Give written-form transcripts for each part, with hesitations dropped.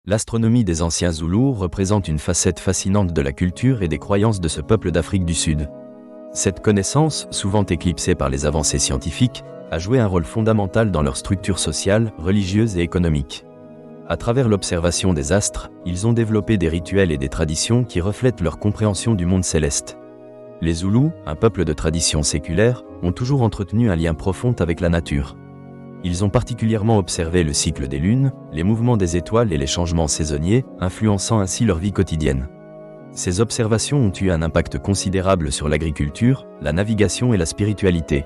L'astronomie des anciens Zoulous représente une facette fascinante de la culture et des croyances de ce peuple d'Afrique du Sud. Cette connaissance, souvent éclipsée par les avancées scientifiques, a joué un rôle fondamental dans leur structure sociale, religieuse et économique. À travers l'observation des astres, ils ont développé des rituels et des traditions qui reflètent leur compréhension du monde céleste. Les Zoulous, un peuple de tradition séculaire, ont toujours entretenu un lien profond avec la nature. Ils ont particulièrement observé le cycle des lunes, les mouvements des étoiles et les changements saisonniers, influençant ainsi leur vie quotidienne. Ces observations ont eu un impact considérable sur l'agriculture, la navigation et la spiritualité.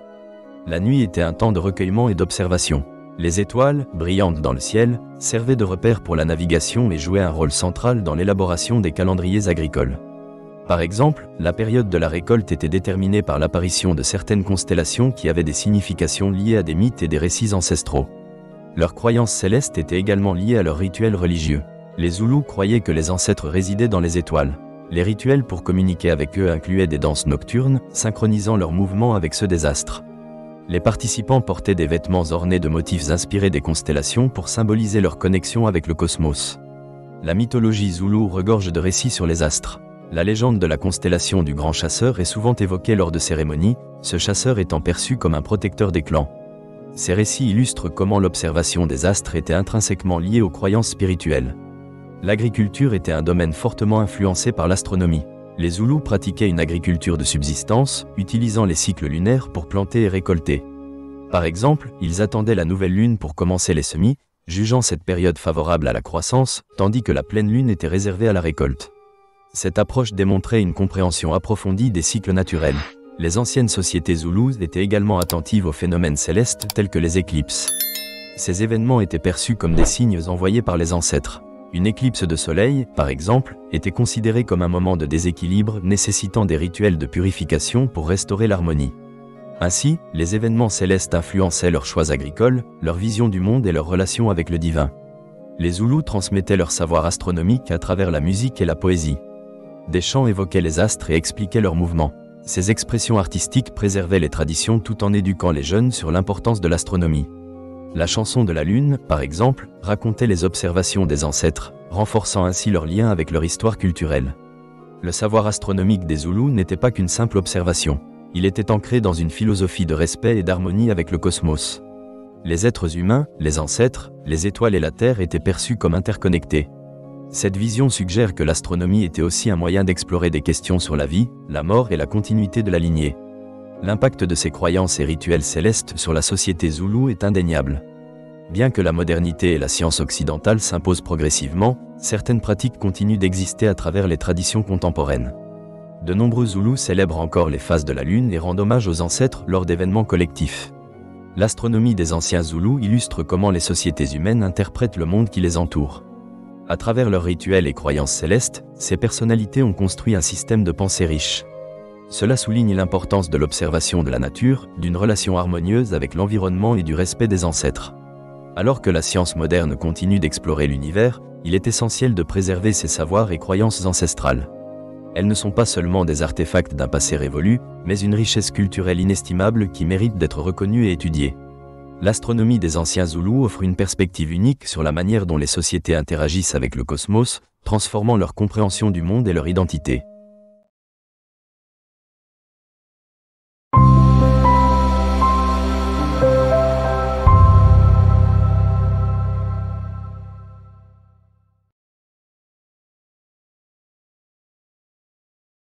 La nuit était un temps de recueillement et d'observation. Les étoiles, brillantes dans le ciel, servaient de repères pour la navigation et jouaient un rôle central dans l'élaboration des calendriers agricoles. Par exemple, la période de la récolte était déterminée par l'apparition de certaines constellations qui avaient des significations liées à des mythes et des récits ancestraux. Leurs croyances célestes étaient également liées à leurs rituels religieux. Les Zoulous croyaient que les ancêtres résidaient dans les étoiles. Les rituels pour communiquer avec eux incluaient des danses nocturnes, synchronisant leurs mouvements avec ceux des astres. Les participants portaient des vêtements ornés de motifs inspirés des constellations pour symboliser leur connexion avec le cosmos. La mythologie zoulou regorge de récits sur les astres. La légende de la constellation du grand chasseur est souvent évoquée lors de cérémonies, ce chasseur étant perçu comme un protecteur des clans. Ces récits illustrent comment l'observation des astres était intrinsèquement liée aux croyances spirituelles. L'agriculture était un domaine fortement influencé par l'astronomie. Les Zoulous pratiquaient une agriculture de subsistance, utilisant les cycles lunaires pour planter et récolter. Par exemple, ils attendaient la nouvelle lune pour commencer les semis, jugeant cette période favorable à la croissance, tandis que la pleine lune était réservée à la récolte. Cette approche démontrait une compréhension approfondie des cycles naturels. Les anciennes sociétés zoulous étaient également attentives aux phénomènes célestes tels que les éclipses. Ces événements étaient perçus comme des signes envoyés par les ancêtres. Une éclipse de soleil, par exemple, était considérée comme un moment de déséquilibre nécessitant des rituels de purification pour restaurer l'harmonie. Ainsi, les événements célestes influençaient leurs choix agricoles, leur vision du monde et leur relation avec le divin. Les Zoulous transmettaient leur savoir astronomique à travers la musique et la poésie. Des chants évoquaient les astres et expliquaient leurs mouvements. Ces expressions artistiques préservaient les traditions tout en éduquant les jeunes sur l'importance de l'astronomie. La chanson de la lune, par exemple, racontait les observations des ancêtres, renforçant ainsi leur lien avec leur histoire culturelle. Le savoir astronomique des Zoulous n'était pas qu'une simple observation. Il était ancré dans une philosophie de respect et d'harmonie avec le cosmos. Les êtres humains, les ancêtres, les étoiles et la Terre étaient perçus comme interconnectés. Cette vision suggère que l'astronomie était aussi un moyen d'explorer des questions sur la vie, la mort et la continuité de la lignée. L'impact de ces croyances et rituels célestes sur la société zoulou est indéniable. Bien que la modernité et la science occidentale s'imposent progressivement, certaines pratiques continuent d'exister à travers les traditions contemporaines. De nombreux Zoulous célèbrent encore les phases de la Lune et rendent hommage aux ancêtres lors d'événements collectifs. L'astronomie des anciens Zoulous illustre comment les sociétés humaines interprètent le monde qui les entoure. À travers leurs rituels et croyances célestes, ces personnalités ont construit un système de pensée riche. Cela souligne l'importance de l'observation de la nature, d'une relation harmonieuse avec l'environnement et du respect des ancêtres. Alors que la science moderne continue d'explorer l'univers, il est essentiel de préserver ces savoirs et croyances ancestrales. Elles ne sont pas seulement des artefacts d'un passé révolu, mais une richesse culturelle inestimable qui mérite d'être reconnue et étudiée. L'astronomie des anciens Zoulous offre une perspective unique sur la manière dont les sociétés interagissent avec le cosmos, transformant leur compréhension du monde et leur identité.